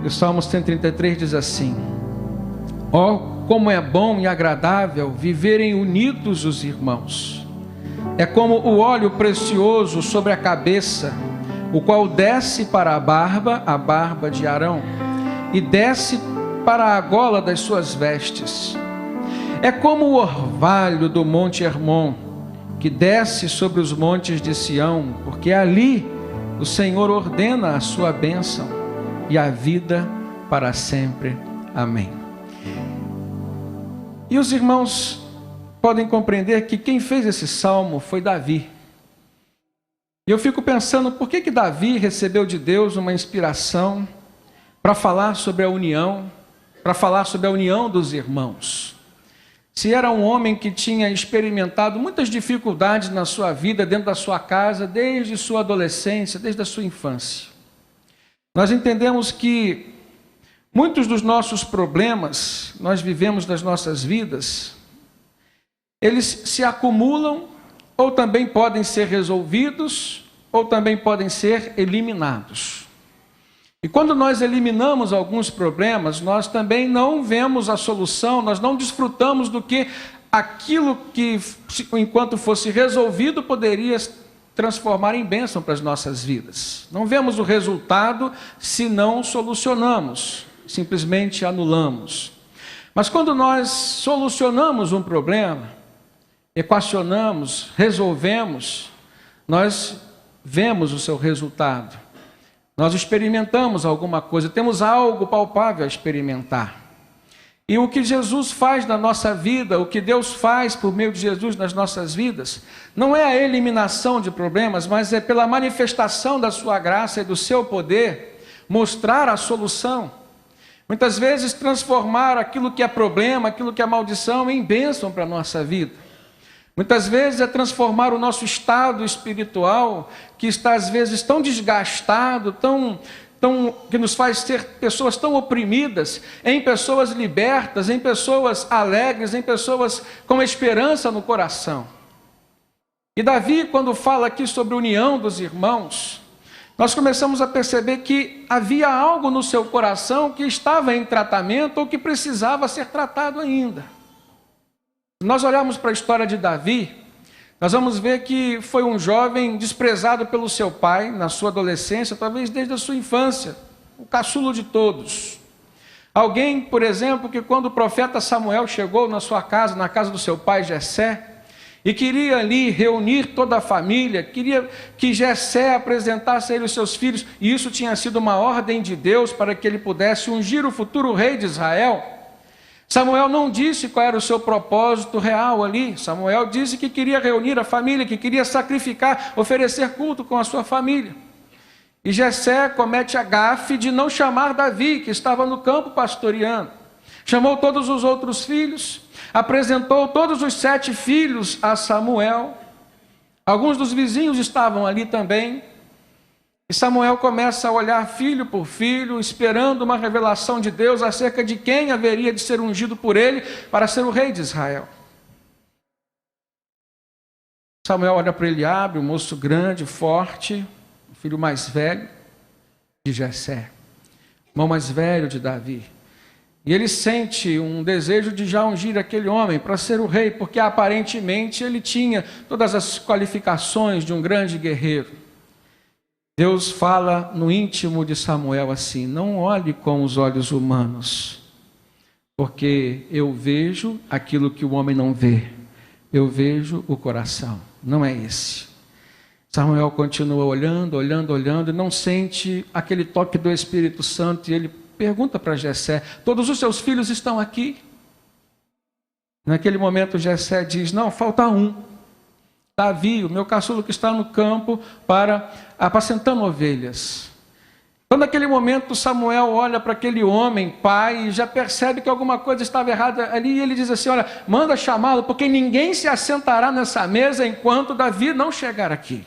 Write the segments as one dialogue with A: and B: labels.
A: E o Salmo 133 diz assim: ó, como é bom e agradável viverem unidos os irmãos. É como o óleo precioso sobre a cabeça, o qual desce para a barba de Arão, e desce para a gola das suas vestes. É como o orvalho do monte Hermon, que desce sobre os montes de Sião, porque ali o Senhor ordena a sua bênção e a vida para sempre. Amém. E os irmãos podem compreender que quem fez esse salmo foi Davi. E eu fico pensando, por que Davi recebeu de Deus uma inspiração para falar sobre a união, para falar sobre a união dos irmãos? Se era um homem que tinha experimentado muitas dificuldades na sua vida, dentro da sua casa, desde sua adolescência, desde a sua infância. Nós entendemos que muitos dos nossos problemas, nós vivemos nas nossas vidas, eles se acumulam, ou também podem ser resolvidos, ou também podem ser eliminados. E quando nós eliminamos alguns problemas, nós também não vemos a solução, nós não desfrutamos do que aquilo que, enquanto fosse resolvido, poderia transformar em bênção para as nossas vidas. Não vemos o resultado se não solucionamos, simplesmente anulamos. Mas quando nós solucionamos um problema, equacionamos, resolvemos, nós vemos o seu resultado. Nós experimentamos alguma coisa, temos algo palpável a experimentar. E o que Jesus faz na nossa vida, o que Deus faz por meio de Jesus nas nossas vidas, não é a eliminação de problemas, mas é pela manifestação da sua graça e do seu poder, mostrar a solução. Muitas vezes transformar aquilo que é problema, aquilo que é maldição, em bênção para a nossa vida. Muitas vezes é transformar o nosso estado espiritual, que está às vezes tão desgastado, que nos faz ser pessoas tão oprimidas, em pessoas libertas, em pessoas alegres, em pessoas com esperança no coração. E Davi, quando fala aqui sobre a união dos irmãos, nós começamos a perceber que havia algo no seu coração que estava em tratamento ou que precisava ser tratado ainda. Se nós olharmos para a história de Davi, nós vamos ver que foi um jovem desprezado pelo seu pai na sua adolescência, talvez desde a sua infância, o caçulo de todos. Alguém, por exemplo, que quando o profeta Samuel chegou na sua casa, na casa do seu pai Jessé, e queria ali reunir toda a família, queria que Jessé apresentasse a ele os seus filhos, e isso tinha sido uma ordem de Deus para que ele pudesse ungir o futuro rei de Israel. Samuel não disse qual era o seu propósito real ali. Samuel disse que queria reunir a família, que queria sacrificar, oferecer culto com a sua família. E Jessé comete a gafe de não chamar Davi, que estava no campo pastoreando. Chamou todos os outros filhos, apresentou todos os 7 filhos a Samuel. Alguns dos vizinhos estavam ali também. E Samuel começa a olhar filho por filho, esperando uma revelação de Deus acerca de quem haveria de ser ungido por ele para ser o rei de Israel. Samuel olha para Eliabe, um moço grande, forte, o filho mais velho de Jessé, irmão mais velho de Davi. E ele sente um desejo de já ungir aquele homem para ser o rei, porque aparentemente ele tinha todas as qualificações de um grande guerreiro. Deus fala no íntimo de Samuel assim: não olhe com os olhos humanos, porque eu vejo aquilo que o homem não vê, eu vejo o coração, não é esse. Samuel continua olhando, e não sente aquele toque do Espírito Santo, e ele pergunta para Jessé: todos os seus filhos estão aqui? Naquele momento Jessé diz: não, falta um. Davi, o meu caçulo que está no campo para apacentando ovelhas. Então, naquele momento, Samuel olha para aquele homem, pai, e já percebe que alguma coisa estava errada ali, e ele diz assim: olha, manda chamá-lo, porque ninguém se assentará nessa mesa enquanto Davi não chegar aqui.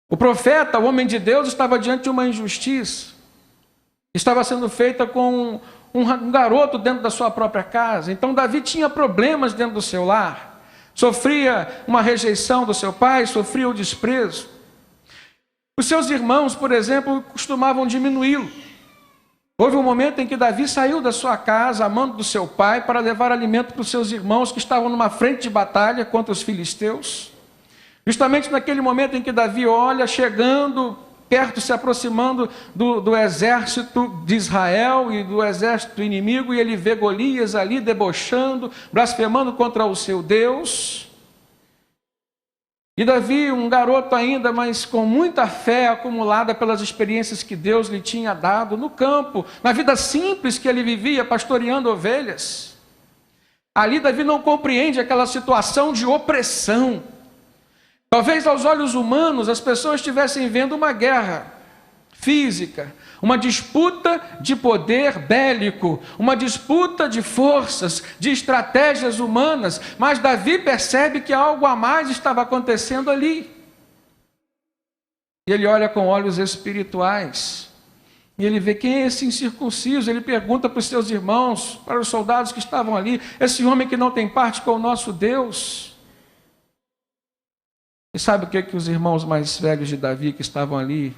A: O profeta, o homem de Deus, estava diante de uma injustiça. Estava sendo feita com um garoto dentro da sua própria casa. Então, Davi tinha problemas dentro do seu lar. Sofria uma rejeição do seu pai, sofria o desprezo. Os seus irmãos, por exemplo, costumavam diminuí-lo. Houve um momento em que Davi saiu da sua casa, amando do seu pai, para levar alimento para os seus irmãos que estavam numa frente de batalha contra os filisteus. Justamente naquele momento em que Davi olha, chegando perto, se aproximando do exército de Israel e do exército inimigo, e ele vê Golias ali debochando, blasfemando contra o seu Deus. E Davi, um garoto ainda, mas com muita fé acumulada pelas experiências que Deus lhe tinha dado no campo, na vida simples que ele vivia, pastoreando ovelhas. Ali Davi não compreende aquela situação de opressão. Talvez aos olhos humanos as pessoas estivessem vendo uma guerra física, uma disputa de poder bélico, uma disputa de forças, de estratégias humanas, mas Davi percebe que algo a mais estava acontecendo ali. E ele olha com olhos espirituais, e ele vê quem é esse incircunciso. Ele pergunta para os seus irmãos, para os soldados que estavam ali, esse homem que não tem parte com o nosso Deus. E sabe o que os irmãos mais velhos de Davi que estavam ali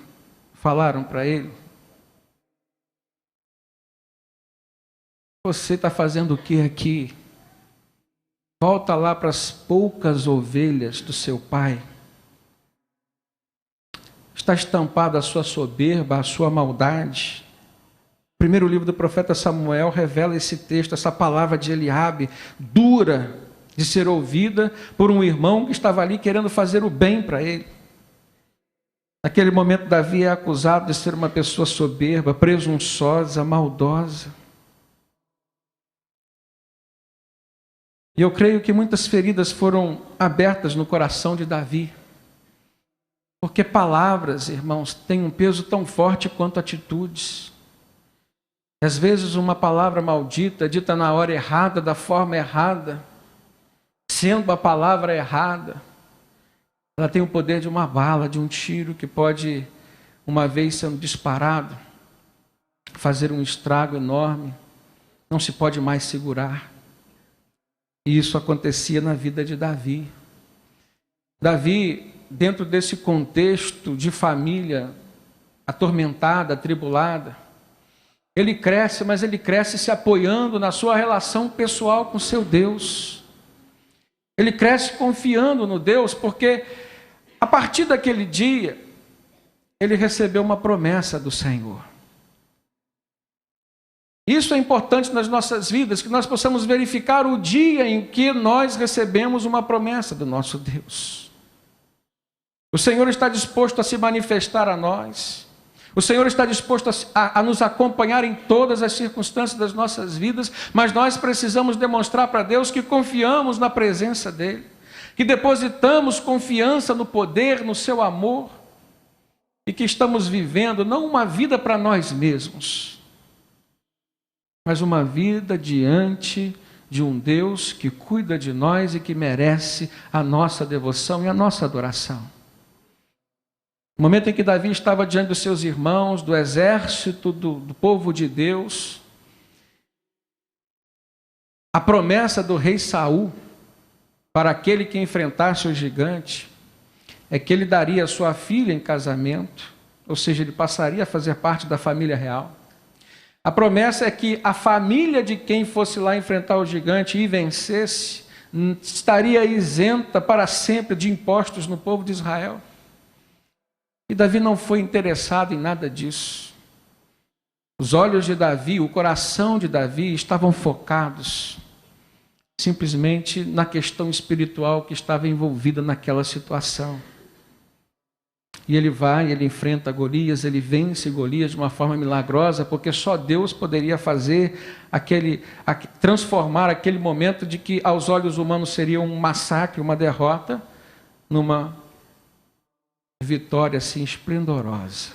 A: falaram para ele? Você está fazendo o que aqui? Volta lá para as poucas ovelhas do seu pai. Está estampada a sua soberba, a sua maldade. O primeiro livro do profeta Samuel revela esse texto, essa palavra de Eliabe, dura de ser ouvida por um irmão que estava ali querendo fazer o bem para ele. Naquele momento, Davi é acusado de ser uma pessoa soberba, presunçosa, maldosa. E eu creio que muitas feridas foram abertas no coração de Davi. Porque palavras, irmãos, têm um peso tão forte quanto atitudes. Às vezes uma palavra maldita, dita na hora errada, da forma errada, sendo a palavra errada, ela tem o poder de uma bala, de um tiro que pode, uma vez sendo disparado, fazer um estrago enorme, não se pode mais segurar. E isso acontecia na vida de Davi. Davi, dentro desse contexto de família atormentada, atribulada, ele cresce, mas ele cresce se apoiando na sua relação pessoal com seu Deus. Ele cresce confiando no Deus, porque a partir daquele dia, ele recebeu uma promessa do Senhor. Isso é importante nas nossas vidas, que nós possamos verificar o dia em que nós recebemos uma promessa do nosso Deus. O Senhor está disposto a se manifestar a nós. O Senhor está disposto a nos acompanhar em todas as circunstâncias das nossas vidas, mas nós precisamos demonstrar para Deus que confiamos na presença dEle, que depositamos confiança no poder, no seu amor, e que estamos vivendo não uma vida para nós mesmos, mas uma vida diante de um Deus que cuida de nós e que merece a nossa devoção e a nossa adoração. No momento em que Davi estava diante dos seus irmãos, do exército, do povo de Deus, a promessa do rei Saul para aquele que enfrentasse o gigante é que ele daria a sua filha em casamento, ou seja, ele passaria a fazer parte da família real. A promessa é que a família de quem fosse lá enfrentar o gigante e vencesse, estaria isenta para sempre de impostos no povo de Israel. E Davi não foi interessado em nada disso. Os olhos de Davi, o coração de Davi estavam focados simplesmente na questão espiritual que estava envolvida naquela situação. E ele vai, ele enfrenta Golias, ele vence Golias de uma forma milagrosa, porque só Deus poderia fazer transformar aquele momento de que aos olhos humanos seria um massacre, uma derrota, numa vitória assim esplendorosa.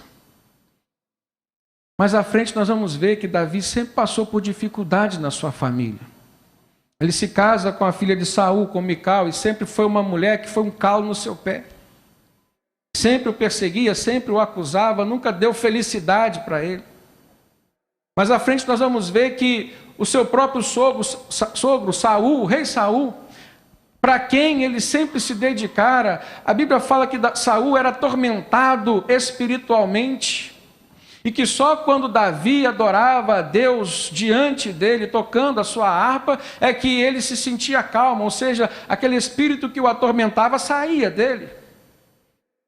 A: Mais à frente nós vamos ver que Davi sempre passou por dificuldades na sua família. Ele se casa com a filha de Saul, com Mical, e sempre foi uma mulher que foi um calo no seu pé. Sempre o perseguia, sempre o acusava, nunca deu felicidade para ele. Mas à frente nós vamos ver que o seu próprio sogro Saul, o rei Saul, para quem ele sempre se dedicara. A Bíblia fala que Saul era atormentado espiritualmente, e que só quando Davi adorava a Deus diante dele, tocando a sua harpa, é que ele se sentia calmo, ou seja, aquele espírito que o atormentava saía dele.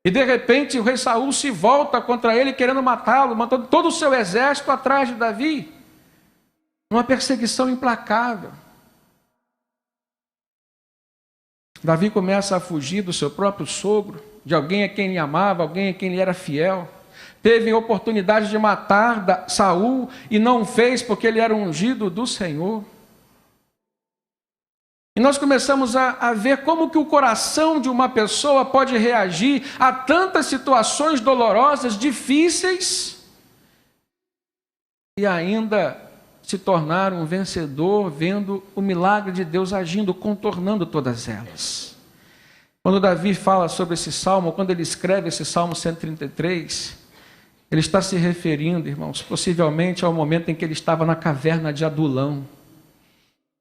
A: E de repente o rei Saul se volta contra ele, querendo matá-lo, mandando todo o seu exército atrás de Davi, uma perseguição implacável. Davi começa a fugir do seu próprio sogro, de alguém a quem ele amava, alguém a quem ele era fiel. Teve a oportunidade de matar Saul e não fez porque ele era ungido do Senhor. E nós começamos a ver como que o coração de uma pessoa pode reagir a tantas situações dolorosas, difíceis, e ainda se tornar um vencedor, vendo o milagre de Deus agindo, contornando todas elas. Quando Davi fala sobre esse salmo, quando ele escreve esse salmo 133, ele está se referindo, irmãos, possivelmente ao momento em que ele estava na caverna de Adulão.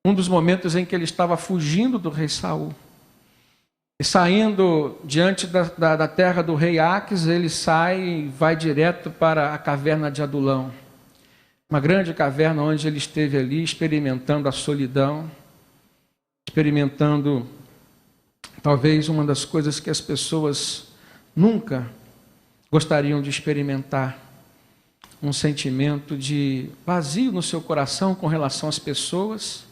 A: Um dos momentos em que ele estava fugindo do rei Saul. E saindo diante da terra do rei Aques, ele sai e vai direto para a caverna de Adulão. Uma grande caverna onde ele esteve ali experimentando a solidão, experimentando talvez uma das coisas que as pessoas nunca gostariam de experimentar, um sentimento de vazio no seu coração com relação às pessoas,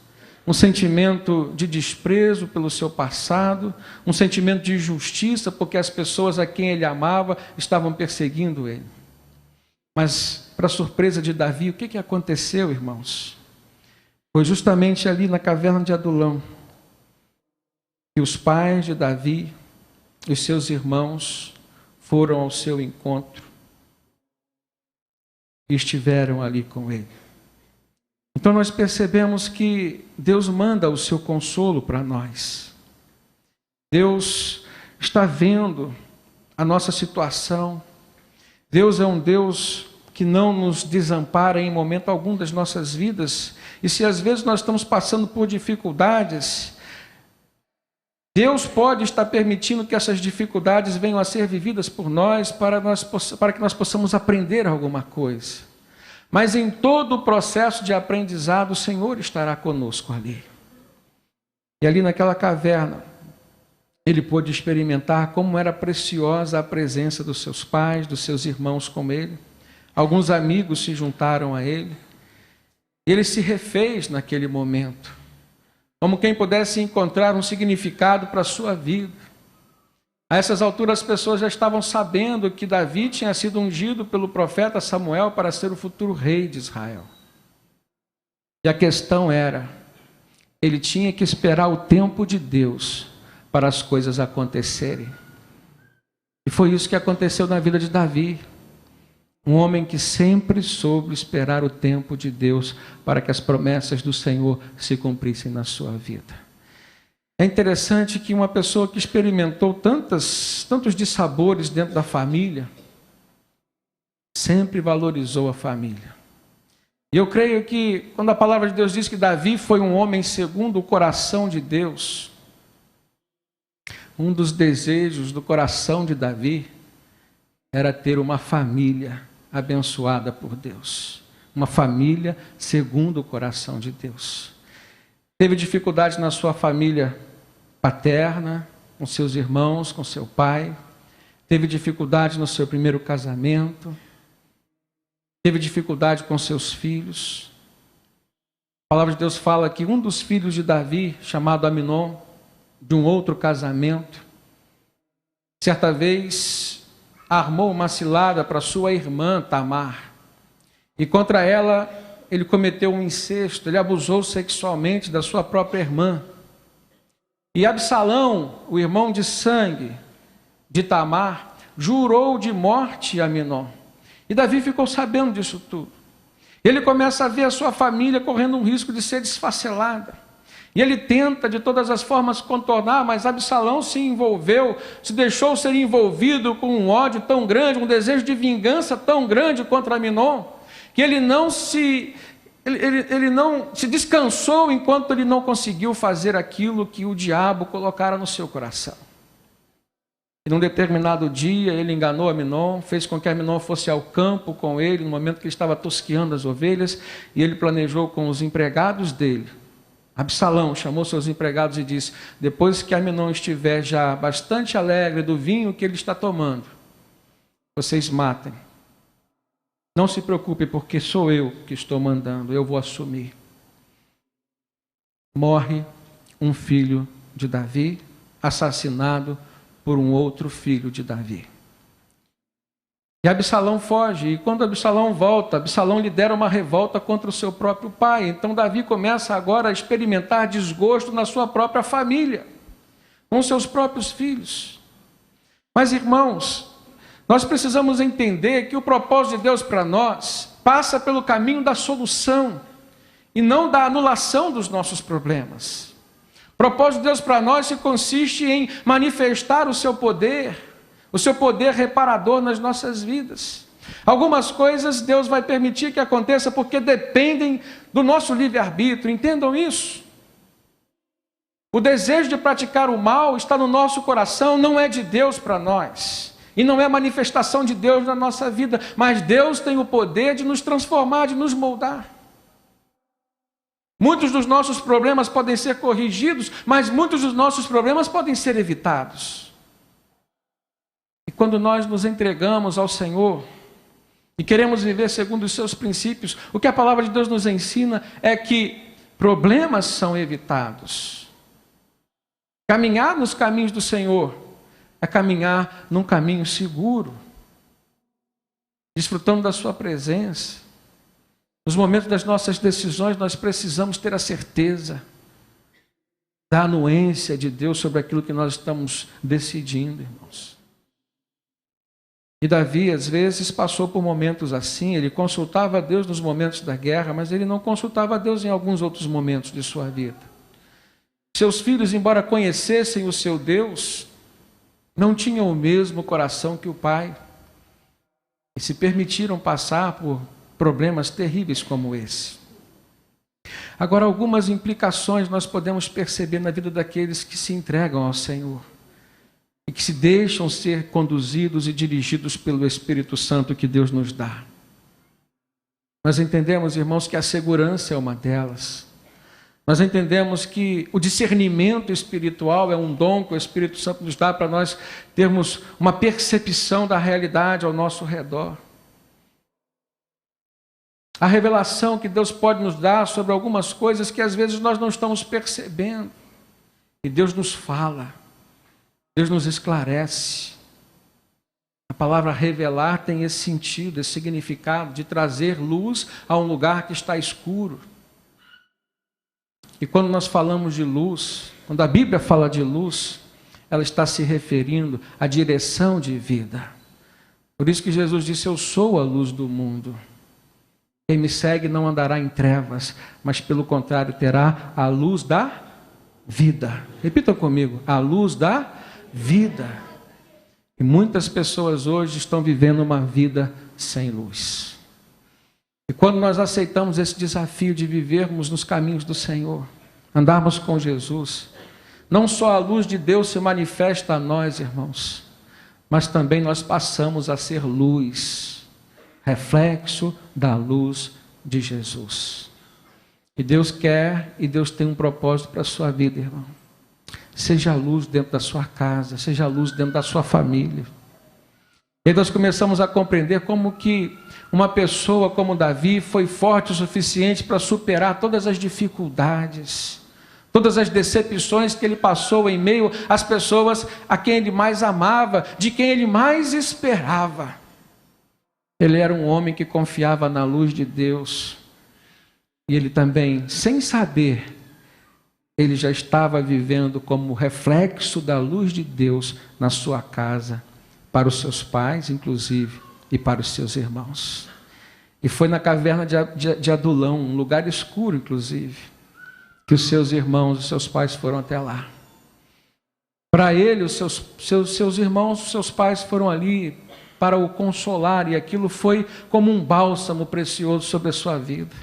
A: um sentimento de desprezo pelo seu passado, um sentimento de injustiça porque as pessoas a quem ele amava estavam perseguindo ele. Mas, para surpresa de Davi, o que aconteceu, irmãos? Foi justamente ali na caverna de Adulão que os pais de Davi e os seus irmãos foram ao seu encontro e estiveram ali com ele. Então nós percebemos que Deus manda o seu consolo para nós. Deus está vendo a nossa situação. Deus é um Deus que não nos desampara em momento algum das nossas vidas. E se às vezes nós estamos passando por dificuldades, Deus pode estar permitindo que essas dificuldades venham a ser vividas por nós, para que nós possamos aprender alguma coisa. Mas em todo o processo de aprendizado, o Senhor estará conosco ali. E ali naquela caverna, ele pôde experimentar como era preciosa a presença dos seus pais, dos seus irmãos com ele. Alguns amigos se juntaram a ele. Ele se refez naquele momento, como quem pudesse encontrar um significado para a sua vida. A essas alturas as pessoas já estavam sabendo que Davi tinha sido ungido pelo profeta Samuel para ser o futuro rei de Israel. E a questão era, ele tinha que esperar o tempo de Deus para as coisas acontecerem. E foi isso que aconteceu na vida de Davi. Um homem que sempre soube esperar o tempo de Deus para que as promessas do Senhor se cumprissem na sua vida. É interessante que uma pessoa que experimentou tantos dissabores dentro da família, sempre valorizou a família. E eu creio que quando a palavra de Deus diz que Davi foi um homem segundo o coração de Deus, um dos desejos do coração de Davi era ter uma família abençoada por Deus. Uma família segundo o coração de Deus. Teve dificuldade na sua família paterna, com seus irmãos, com seu pai. Teve dificuldade no seu primeiro casamento. Teve dificuldade com seus filhos. A palavra de Deus fala que um dos filhos de Davi, chamado Aminon, de um outro casamento, certa vez armou uma cilada para sua irmã Tamar, e contra ela ele cometeu um incesto, ele abusou sexualmente da sua própria irmã. E Absalão, o irmão de sangue de Tamar, jurou de morte a Aminon. E Davi ficou sabendo disso tudo. Ele começa a ver a sua família correndo um risco de ser desfacelada. E ele tenta de todas as formas contornar, mas Absalão se envolveu, se deixou ser envolvido com um ódio tão grande, um desejo de vingança tão grande contra Aminon, que ele não ele não se descansou enquanto ele não conseguiu fazer aquilo que o diabo colocara no seu coração. E num determinado dia ele enganou Aminon, fez com que Aminon fosse ao campo com ele, no momento que ele estava tosqueando as ovelhas, e ele planejou com os empregados dele. Absalão chamou seus empregados e disse: depois que Aminon estiver já bastante alegre do vinho que ele está tomando, vocês matem. Não se preocupe, porque sou eu que estou mandando, eu vou assumir. Morre um filho de Davi, assassinado por um outro filho de Davi. E Absalão foge, e quando Absalão volta, Absalão lidera uma revolta contra o seu próprio pai. Então Davi começa agora a experimentar desgosto na sua própria família, com seus próprios filhos. Mas, irmãos, nós precisamos entender que o propósito de Deus para nós passa pelo caminho da solução e não da anulação dos nossos problemas. O propósito de Deus para nós se consiste em manifestar o seu poder reparador nas nossas vidas. Algumas coisas Deus vai permitir que aconteça porque dependem do nosso livre-arbítrio, entendam isso. O desejo de praticar o mal está no nosso coração, não é de Deus para nós. E não é manifestação de Deus na nossa vida, mas Deus tem o poder de nos transformar, de nos moldar. Muitos dos nossos problemas podem ser corrigidos, mas muitos dos nossos problemas podem ser evitados. E quando nós nos entregamos ao Senhor e queremos viver segundo os seus princípios, o que a palavra de Deus nos ensina é que problemas são evitados. Caminhar nos caminhos do Senhor é caminhar num caminho seguro, desfrutando da sua presença. Nos momentos das nossas decisões, nós precisamos ter a certeza da anuência de Deus sobre aquilo que nós estamos decidindo, irmãos. E Davi, às vezes, passou por momentos assim. Ele consultava a Deus nos momentos da guerra, mas ele não consultava a Deus em alguns outros momentos de sua vida. Seus filhos, embora conhecessem o seu Deus, não tinham o mesmo coração que o pai e se permitiram passar por problemas terríveis como esse. Agora, algumas implicações nós podemos perceber na vida daqueles que se entregam ao Senhor e que se deixam ser conduzidos e dirigidos pelo Espírito Santo que Deus nos dá. Nós entendemos, irmãos, que a segurança é uma delas. Nós entendemos que o discernimento espiritual é um dom que o Espírito Santo nos dá para nós termos uma percepção da realidade ao nosso redor. A revelação que Deus pode nos dar sobre algumas coisas que às vezes nós não estamos percebendo. E Deus nos fala, Deus nos esclarece. A palavra revelar tem esse sentido, esse significado de trazer luz a um lugar que está escuro. E quando nós falamos de luz, quando a Bíblia fala de luz, ela está se referindo à direção de vida. Por isso que Jesus disse: eu sou a luz do mundo. Quem me segue não andará em trevas, mas pelo contrário terá a luz da vida. Repitam comigo: a luz da vida. E muitas pessoas hoje estão vivendo uma vida sem luz. E quando nós aceitamos esse desafio de vivermos nos caminhos do Senhor, andarmos com Jesus, não só a luz de Deus se manifesta a nós, irmãos, mas também nós passamos a ser luz, reflexo da luz de Jesus. E Deus quer e Deus tem um propósito para a sua vida, irmão. Seja a luz dentro da sua casa, seja a luz dentro da sua família. E nós começamos a compreender como que uma pessoa como Davi foi forte o suficiente para superar todas as dificuldades, todas as decepções que ele passou em meio às pessoas a quem ele mais amava, de quem ele mais esperava. Ele era um homem que confiava na luz de Deus. E ele também, sem saber, ele já estava vivendo como reflexo da luz de Deus na sua casa, para os seus pais, inclusive, e para os seus irmãos. E foi na caverna de Adulão, um lugar escuro, inclusive, que os seus irmãos, os seus pais foram até lá. Para ele, os seus irmãos, os seus pais foram ali para o consolar, e aquilo foi como um bálsamo precioso sobre a sua vida.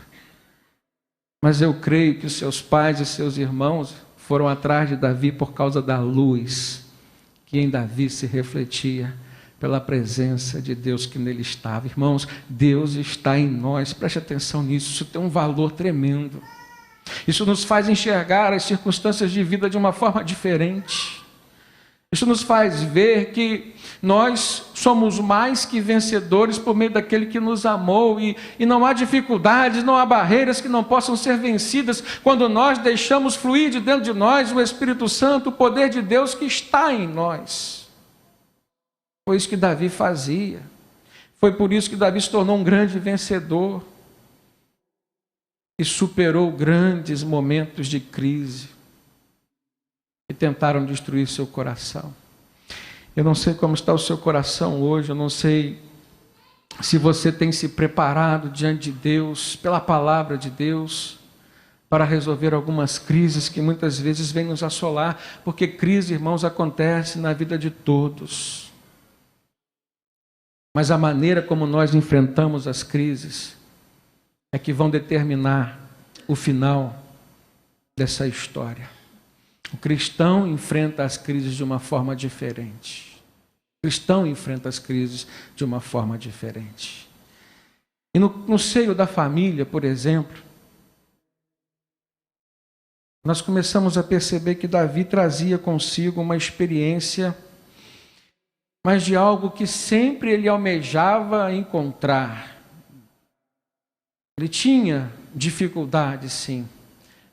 A: Mas eu creio que os seus pais e seus irmãos foram atrás de Davi por causa da luz que em Davi se refletia pela presença de Deus que nele estava. Irmãos, Deus está em nós, preste atenção nisso, isso tem um valor tremendo. Isso nos faz enxergar as circunstâncias de vida de uma forma diferente. Isso nos faz ver que nós somos mais que vencedores por meio daquele que nos amou, e não há dificuldades, não há barreiras que não possam ser vencidas quando nós deixamos fluir de dentro de nós o Espírito Santo, o poder de Deus que está em nós. Foi isso que Davi fazia. Foi por isso que Davi se tornou um grande vencedor e superou grandes momentos de crise que tentaram destruir seu coração. Eu não sei como está o seu coração hoje, eu não sei se você tem se preparado diante de Deus, pela palavra de Deus, para resolver algumas crises que muitas vezes vêm nos assolar, porque crise, irmãos, acontece na vida de todos. Mas a maneira como nós enfrentamos as crises é que vão determinar o final dessa história. O cristão enfrenta as crises de uma forma diferente. O cristão enfrenta as crises de uma forma diferente. E no seio da família, por exemplo, nós começamos a perceber que Davi trazia consigo uma experiência, mas de algo que sempre ele almejava encontrar. Ele tinha dificuldade, sim,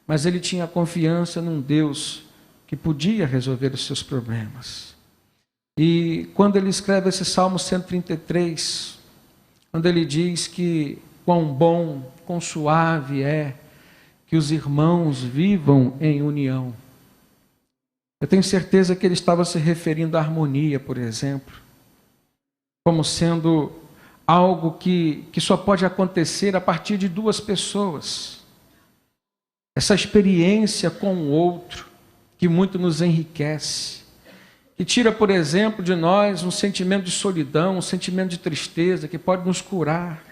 A: mas ele tinha confiança num Deus que podia resolver os seus problemas. E quando ele escreve esse Salmo 133, quando ele diz que quão bom, quão suave é que os irmãos vivam em união, eu tenho certeza que ele estava se referindo à harmonia, por exemplo, como sendo algo que só pode acontecer a partir de duas pessoas. Essa experiência com o outro, que muito nos enriquece, que tira, por exemplo, de nós um sentimento de solidão, um sentimento de tristeza, que pode nos curar.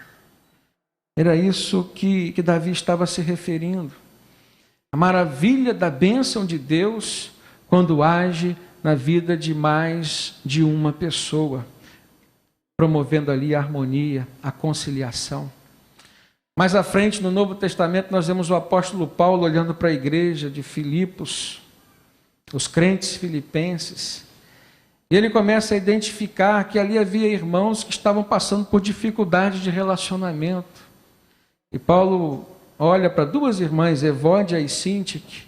A: Era isso que Davi estava se referindo. A maravilha da bênção de Deus quando age na vida de mais de uma pessoa, promovendo ali a harmonia, a conciliação. Mais à frente, no Novo Testamento, nós vemos o apóstolo Paulo olhando para a igreja de Filipos, os crentes filipenses, e ele começa a identificar que ali havia irmãos que estavam passando por dificuldade de relacionamento. E Paulo olha para duas irmãs, Evódia e Síntique,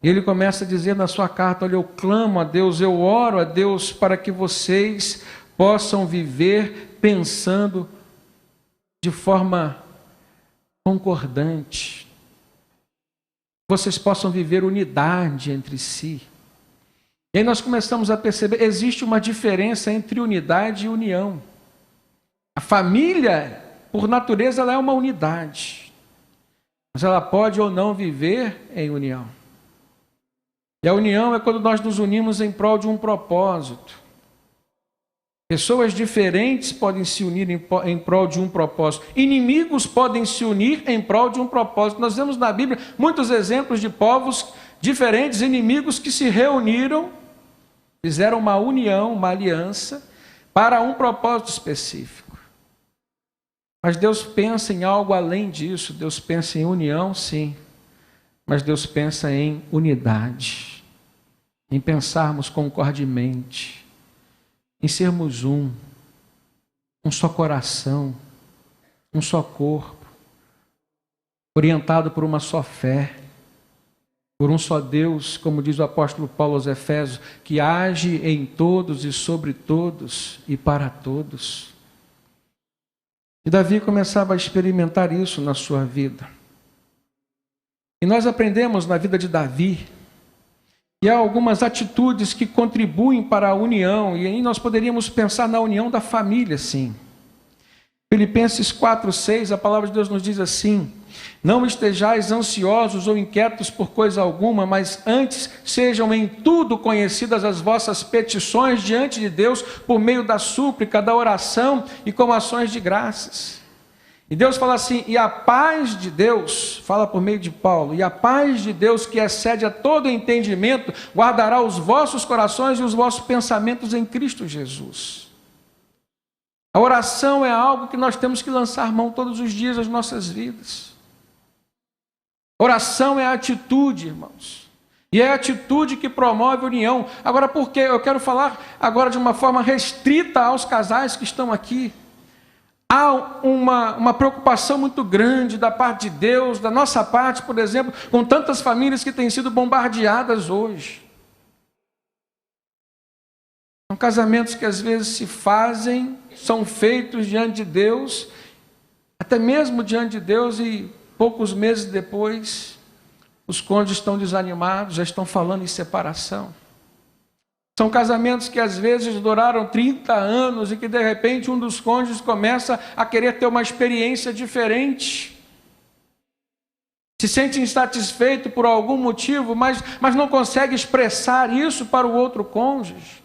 A: e ele começa a dizer na sua carta: olha, eu clamo a Deus, eu oro a Deus para que vocês possam viver pensando de forma concordante, vocês possam viver unidade entre si. E aí nós começamos a perceber, existe uma diferença entre unidade e união. A família, por natureza, ela é uma unidade, mas ela pode ou não viver em união. E a união é quando nós nos unimos em prol de um propósito. Pessoas diferentes podem se unir em prol de um propósito. Inimigos podem se unir em prol de um propósito. Nós vemos na Bíblia muitos exemplos de povos diferentes, inimigos que se reuniram, fizeram uma união, uma aliança, para um propósito específico. Mas Deus pensa em algo além disso. Deus pensa em união, sim, mas Deus pensa em unidade, em pensarmos concordemente, em sermos um só coração, um só corpo, orientado por uma só fé, por um só Deus, como diz o apóstolo Paulo aos Efésios, que age em todos e sobre todos e para todos. E Davi começava a experimentar isso na sua vida. E nós aprendemos na vida de Davi, e há algumas atitudes que contribuem para a união, e aí nós poderíamos pensar na união da família, sim. Filipenses 4:6, a palavra de Deus nos diz assim: não estejais ansiosos ou inquietos por coisa alguma, mas antes sejam em tudo conhecidas as vossas petições diante de Deus, por meio da súplica, da oração e com ações de graças. E Deus fala assim, e a paz de Deus, fala por meio de Paulo, e a paz de Deus que excede a todo entendimento, guardará os vossos corações e os vossos pensamentos em Cristo Jesus. A oração é algo que nós temos que lançar mão todos os dias das nossas vidas. Oração é a atitude, irmãos. E é a atitude que promove a união. Agora, por quê? Eu quero falar agora de uma forma restrita aos casais que estão aqui. Há uma preocupação muito grande da parte de Deus, da nossa parte, por exemplo, com tantas famílias que têm sido bombardeadas hoje. São casamentos que às vezes se fazem, são feitos diante de Deus, até mesmo diante de Deus, e poucos meses depois, os cônjuges estão desanimados, já estão falando em separação. São casamentos que às vezes duraram 30 anos e que de repente um dos cônjuges começa a querer ter uma experiência diferente. Se sente insatisfeito por algum motivo, mas não consegue expressar isso para o outro cônjuge.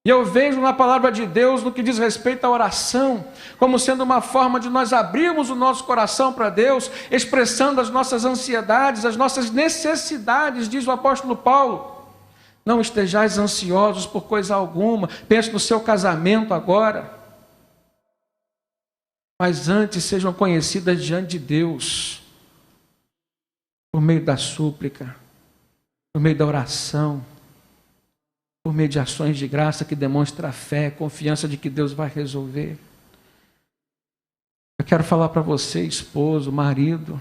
A: E eu vejo na palavra de Deus, no que diz respeito à oração, como sendo uma forma de nós abrirmos o nosso coração para Deus, expressando as nossas ansiedades, as nossas necessidades, diz o apóstolo Paulo. Não estejais ansiosos por coisa alguma, pense no seu casamento agora, mas antes sejam conhecidas diante de Deus, por meio da súplica, por meio da oração, por meio de ações de graça que demonstram a fé, confiança de que Deus vai resolver. Eu quero falar para você, esposo, marido,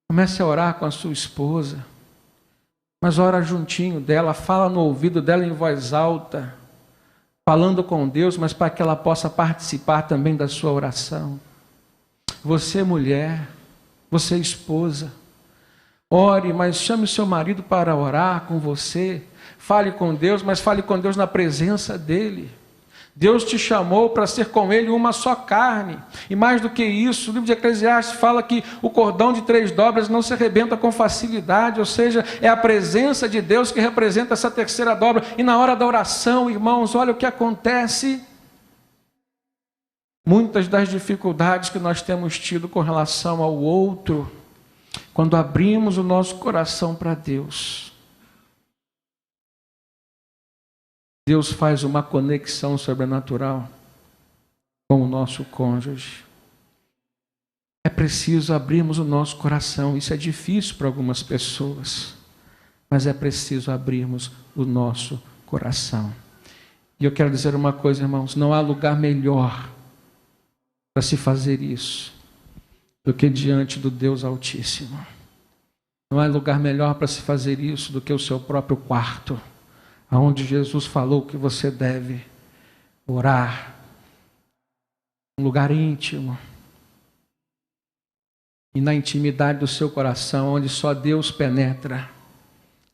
A: comece a orar com a sua esposa, mas ora juntinho dela, fala no ouvido dela em voz alta, falando com Deus, mas para que ela possa participar também da sua oração. Você, mulher, você, esposa, ore, mas chame o seu marido para orar com você. Fale com Deus, mas fale com Deus na presença dele. Deus te chamou para ser com ele uma só carne. E mais do que isso, o livro de Eclesiastes fala que o cordão de 3 dobras não se arrebenta com facilidade, ou seja, é a presença de Deus que representa essa terceira dobra. E na hora da oração, irmãos, olha o que acontece. Muitas das dificuldades que nós temos tido com relação ao outro, quando abrimos o nosso coração para Deus, Deus faz uma conexão sobrenatural com o nosso cônjuge. É preciso abrirmos o nosso coração. Isso é difícil para algumas pessoas, mas é preciso abrirmos o nosso coração. E eu quero dizer uma coisa, irmãos, não há lugar melhor para se fazer isso do que diante do Deus Altíssimo. Não há lugar melhor para se fazer isso do que o seu próprio quarto, onde Jesus falou que você deve orar, um lugar íntimo, e na intimidade do seu coração, onde só Deus penetra,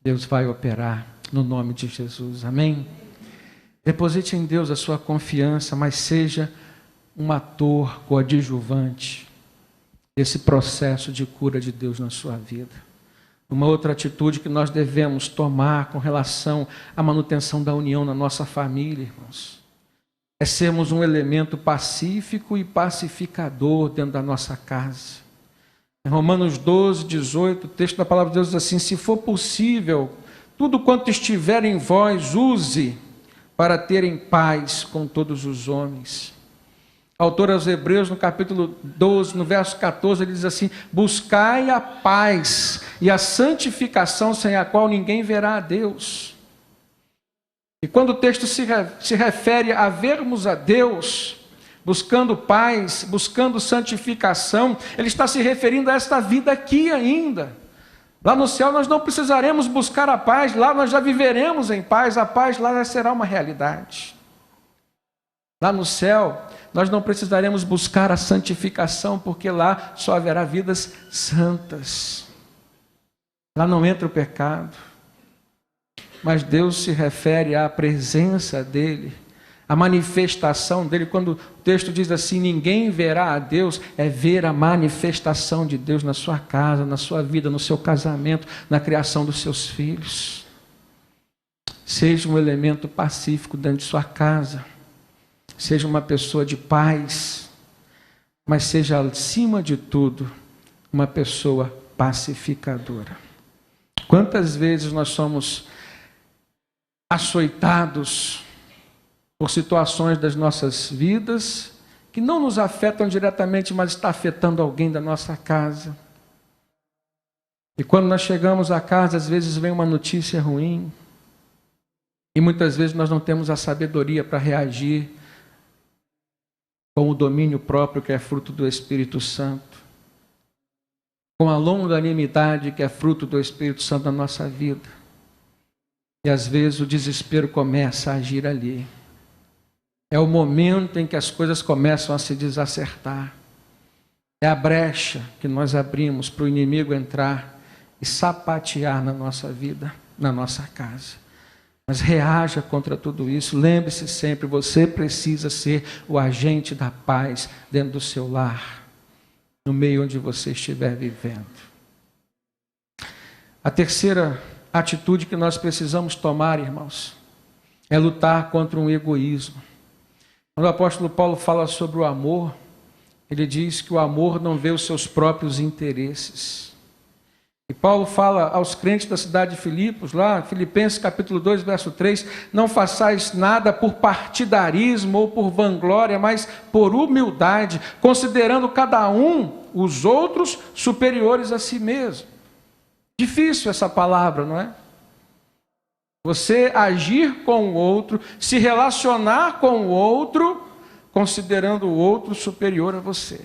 A: Deus vai operar, no nome de Jesus, amém? Deposite em Deus a sua confiança, mas seja um ator coadjuvante desse processo de cura de Deus na sua vida. Uma outra atitude que nós devemos tomar com relação à manutenção da união na nossa família, irmãos, é sermos um elemento pacífico e pacificador dentro da nossa casa. Em Romanos 12, 18, o texto da palavra de Deus diz assim: se for possível, tudo quanto estiver em vós, use para terem paz com todos os homens. O autor aos Hebreus, no capítulo 12, no verso 14, ele diz assim: buscai a paz e a santificação, sem a qual ninguém verá a Deus. E quando o texto se refere a vermos a Deus, buscando paz, buscando santificação, ele está se referindo a esta vida aqui ainda. Lá no céu nós não precisaremos buscar a paz, lá nós já viveremos em paz, a paz lá já será uma realidade. Lá no céu, nós não precisaremos buscar a santificação, porque lá só haverá vidas santas. Lá não entra o pecado. Mas Deus se refere à presença dEle, à manifestação dEle. Quando o texto diz assim, ninguém verá a Deus, é ver a manifestação de Deus na sua casa, na sua vida, no seu casamento, na criação dos seus filhos. Seja um elemento pacífico dentro de sua casa. Seja uma pessoa de paz. mas seja, acima de tudo, uma pessoa pacificadora. Quantas vezes nós somos açoitados por situações das nossas vidas que não nos afetam diretamente, mas está afetando alguém da nossa casa. E quando nós chegamos a casa, às vezes vem uma notícia ruim, e muitas vezes nós não temos a sabedoria para reagir com o domínio próprio que é fruto do Espírito Santo, com a longanimidade que é fruto do Espírito Santo na nossa vida. E às vezes o desespero começa a agir ali. É o momento em que as coisas começam a se desacertar. É a brecha que nós abrimos para o inimigo entrar e sapatear na nossa vida, na nossa casa. Mas reaja contra tudo isso. Lembre-se sempre, você precisa ser o agente da paz dentro do seu lar, no meio onde você estiver vivendo. A terceira atitude que nós precisamos tomar, irmãos, é lutar contra um egoísmo. Quando o apóstolo Paulo fala sobre o amor, ele diz que o amor não vê os seus próprios interesses. E Paulo fala aos crentes da cidade de Filipos, lá, Filipenses capítulo 2, verso 3, não façais nada por partidarismo ou por vanglória, mas por humildade, considerando cada um os outros superiores a si mesmo. Difícil essa palavra, não é? Você agir com o outro, se relacionar com o outro, considerando o outro superior a você.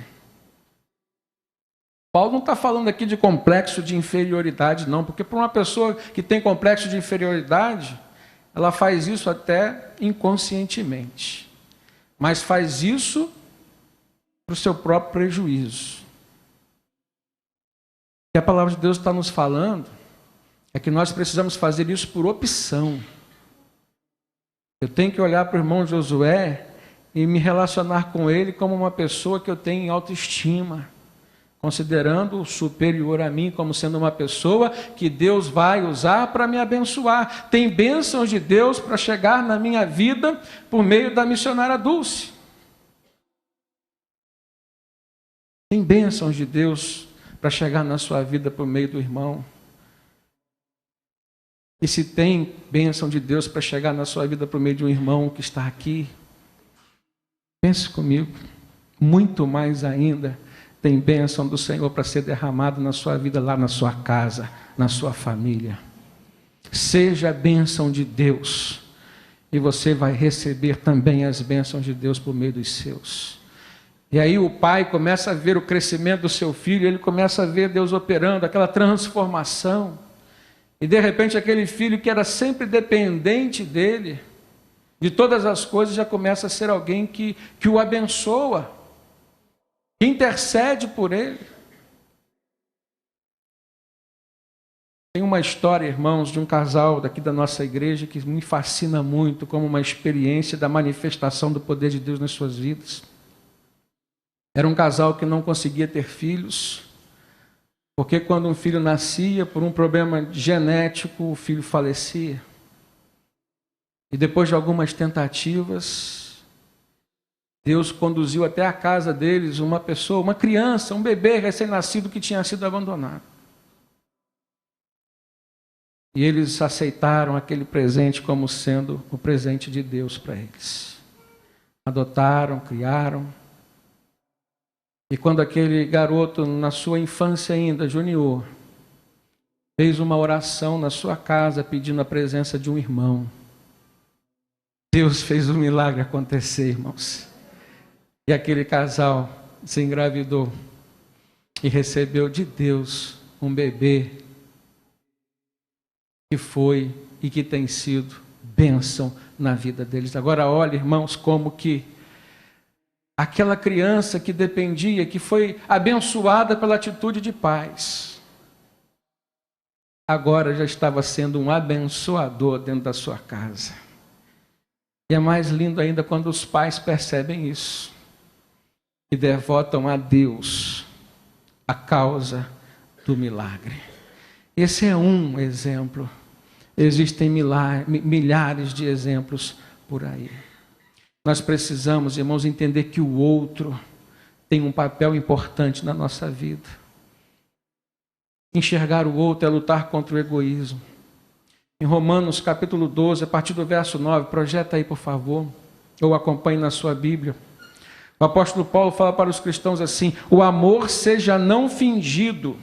A: Paulo não está falando aqui de complexo de inferioridade, não, porque para uma pessoa que tem complexo de inferioridade, ela faz isso até inconscientemente, mas faz isso para o seu próprio prejuízo. O que a palavra de Deus está nos falando é que nós precisamos fazer isso por opção. Eu tenho que olhar para o irmão Josué e me relacionar com ele como uma pessoa que eu tenho em autoestima, considerando o superior a mim como sendo uma pessoa que Deus vai usar para me abençoar. Tem bênçãos de Deus para chegar na minha vida por meio da missionária Dulce. Tem bênçãos de Deus para chegar na sua vida por meio do irmão. E se tem bênção de Deus para chegar na sua vida por meio de um irmão que está aqui, pense comigo, muito mais ainda, tem bênção do Senhor para ser derramado na sua vida, lá na sua casa, na sua família. Seja a bênção de Deus, e você vai receber também as bênçãos de Deus por meio dos seus. E aí o pai começa a ver o crescimento do seu filho, ele começa a ver Deus operando, aquela transformação. E de repente aquele filho que era sempre dependente dele, de todas as coisas, já começa a ser alguém que o abençoa, que intercede por ele. Tem uma história, irmãos, de um casal daqui da nossa igreja que me fascina muito como uma experiência da manifestação do poder de Deus nas suas vidas. Era um casal que não conseguia ter filhos, porque quando um filho nascia, por um problema genético, o filho falecia. E depois de algumas tentativas, Deus conduziu até a casa deles uma pessoa, uma criança, um bebê recém-nascido que tinha sido abandonado. E eles aceitaram aquele presente como sendo o presente de Deus para eles. Adotaram, criaram. E quando aquele garoto, na sua infância ainda, junior, fez uma oração na sua casa pedindo a presença de um irmão, Deus fez um milagre acontecer, irmãos. E aquele casal se engravidou e recebeu de Deus um bebê que foi e que tem sido bênção na vida deles. Agora olha, irmãos, como que aquela criança que dependia, que foi abençoada pela atitude de pais, agora já estava sendo um abençoador dentro da sua casa. E é mais lindo ainda quando os pais percebem isso e devotam a Deus a causa do milagre. Esse é um exemplo. Existem milhares de exemplos por aí. Nós precisamos, irmãos, entender que o outro tem um papel importante na nossa vida. Enxergar o outro é lutar contra o egoísmo. Em Romanos capítulo 12, a partir do verso 9, projeta aí por favor, ou acompanhe na sua Bíblia. O apóstolo Paulo fala para os cristãos assim: o amor seja não fingido,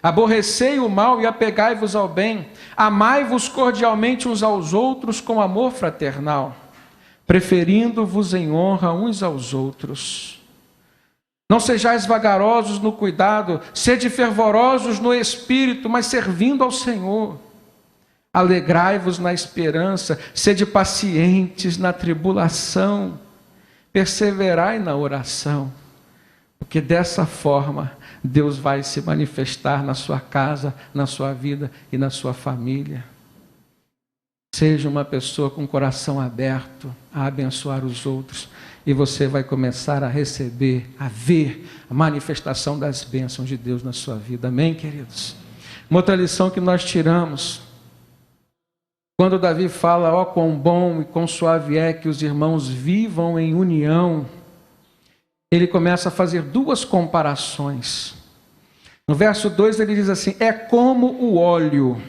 A: aborrecei o mal e apegai-vos ao bem, amai-vos cordialmente uns aos outros com amor fraternal, preferindo-vos em honra uns aos outros. Não sejais vagarosos no cuidado, sede fervorosos no espírito, mas servindo ao Senhor. Alegrai-vos na esperança, sede pacientes na tribulação, perseverai na oração, porque dessa forma Deus vai se manifestar na sua casa, na sua vida e na sua família. Seja uma pessoa com o coração aberto a abençoar os outros, e você vai começar a receber, a ver a manifestação das bênçãos de Deus na sua vida. Amém, queridos? Uma outra lição que nós tiramos, quando Davi fala, ó quão bom e quão suave é que os irmãos vivam em união, ele começa a fazer duas comparações. No verso 2 ele diz assim: é como o óleo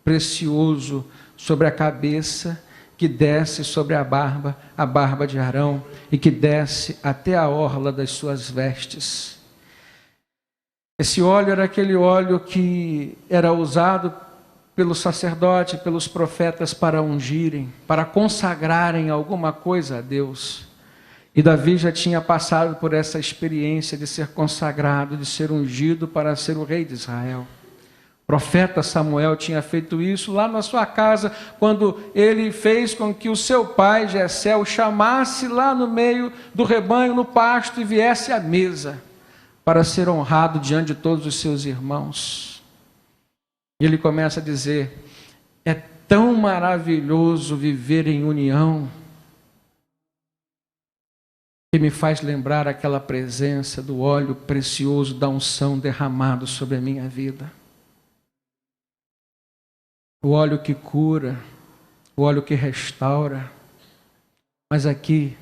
A: precioso sobre a cabeça, que desce sobre a barba de Arão, e que desce até a orla das suas vestes. Esse óleo era aquele óleo que era usado pelo sacerdote, pelos profetas para ungirem, para consagrarem alguma coisa a Deus. E Davi já tinha passado por essa experiência de ser consagrado, de ser ungido para ser o rei de Israel. O profeta Samuel tinha feito isso lá na sua casa, quando ele fez com que o seu pai Jessé o chamasse lá no meio do rebanho, no pasto, e viesse à mesa para ser honrado diante de todos os seus irmãos. E ele começa a dizer: é tão maravilhoso viver em união, que me faz lembrar aquela presença do óleo precioso da unção derramado sobre a minha vida. O óleo que cura, o óleo que restaura. Mas aqui,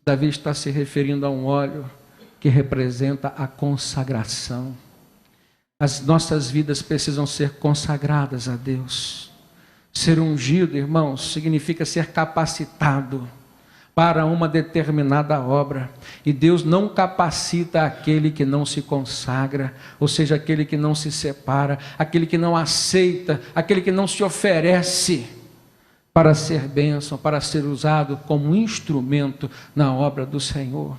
A: Davi está se referindo a um óleo que representa a consagração. As nossas vidas precisam ser consagradas a Deus. Ser ungido, irmãos, significa ser capacitado para uma determinada obra. E Deus não capacita aquele que não se consagra, ou seja, aquele que não se separa, aquele que não aceita, aquele que não se oferece para ser bênção, para ser usado como instrumento na obra do Senhor.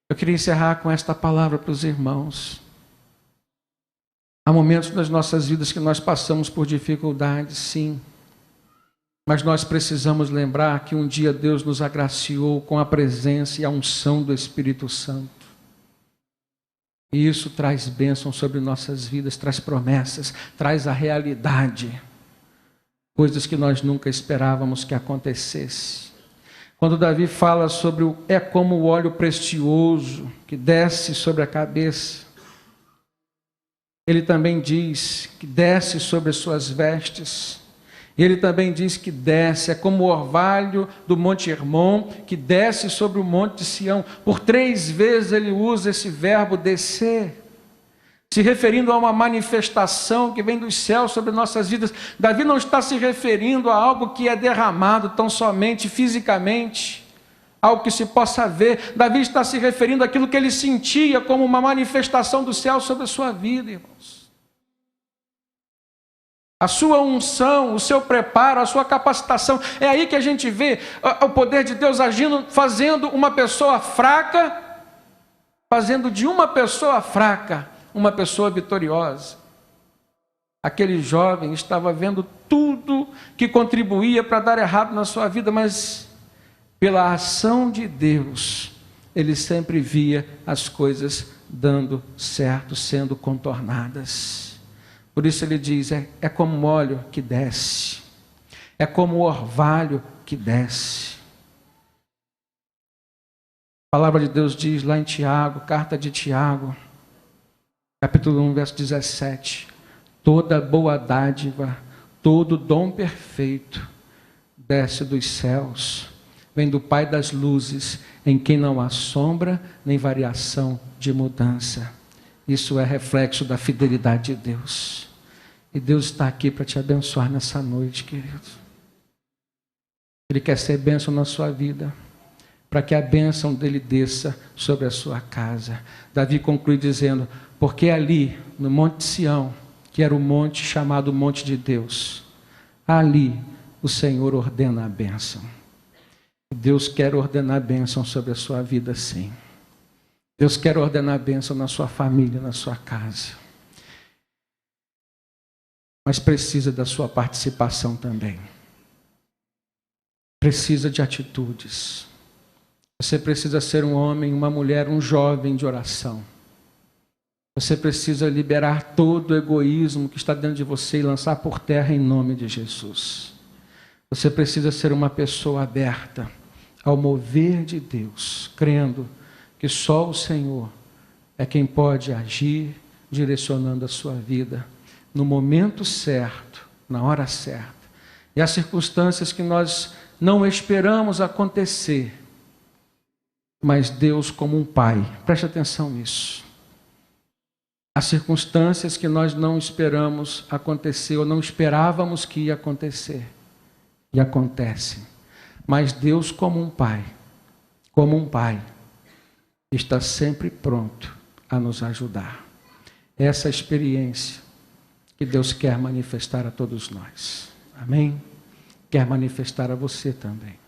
A: Eu queria encerrar com esta palavra para os irmãos. Há momentos nas nossas vidas que nós passamos por dificuldades, sim. Mas nós precisamos lembrar que um dia Deus nos agraciou com a presença e a unção do Espírito Santo. E isso traz bênção sobre nossas vidas, traz promessas, traz a realidade. Coisas que nós nunca esperávamos que acontecesse. Quando Davi fala sobre é como o óleo precioso que desce sobre a cabeça, ele também diz que desce sobre as suas vestes. E ele também diz que desce, é como o orvalho do Monte Hermon, que desce sobre o Monte de Sião. Por 3 vezes ele usa esse verbo descer, se referindo a uma manifestação que vem dos céus sobre nossas vidas. Davi não está se referindo a algo que é derramado tão somente fisicamente, algo que se possa ver. Davi está se referindo àquilo que ele sentia como uma manifestação do céu sobre a sua vida, irmãos. A sua unção, o seu preparo, a sua capacitação. É aí que a gente vê o poder de Deus agindo, fazendo uma pessoa fraca, fazendo de uma pessoa fraca uma pessoa vitoriosa. Aquele jovem estava vendo tudo que contribuía para dar errado na sua vida, mas pela ação de Deus, ele sempre via as coisas dando certo, sendo contornadas. Por isso ele diz, é como o óleo que desce, é como o orvalho que desce. A palavra de Deus diz lá em Tiago, carta de Tiago, capítulo 1, verso 17, toda boa dádiva, todo dom perfeito, desce dos céus, vem do Pai das luzes, em quem não há sombra nem variação de mudança. Isso é reflexo da fidelidade de Deus. E Deus está aqui para te abençoar nessa noite, querido. Ele quer ser bênção na sua vida, para que a bênção dele desça sobre a sua casa. Davi conclui dizendo, porque ali, no Monte de Sião, que era o monte chamado Monte de Deus, ali o Senhor ordena a bênção. Deus quer ordenar a bênção sobre a sua vida, sim. Deus quer ordenar a bênção na sua família, na sua casa. Mas precisa da sua participação também. Precisa de atitudes. Você precisa ser um homem, uma mulher, um jovem de oração. Você precisa liberar todo o egoísmo que está dentro de você e lançar por terra em nome de Jesus. Você precisa ser uma pessoa aberta ao mover de Deus, crendo que só o Senhor é quem pode agir, direcionando a sua vida no momento certo, na hora certa. E as circunstâncias que nós não esperamos acontecer, mas Deus como um pai, preste atenção nisso. As circunstâncias que nós não esperamos acontecer, ou não esperávamos que ia acontecer, e acontecem. Mas Deus como um pai, está sempre pronto a nos ajudar. Essa experiência que Deus quer manifestar a todos nós. Amém? Quer manifestar a você também.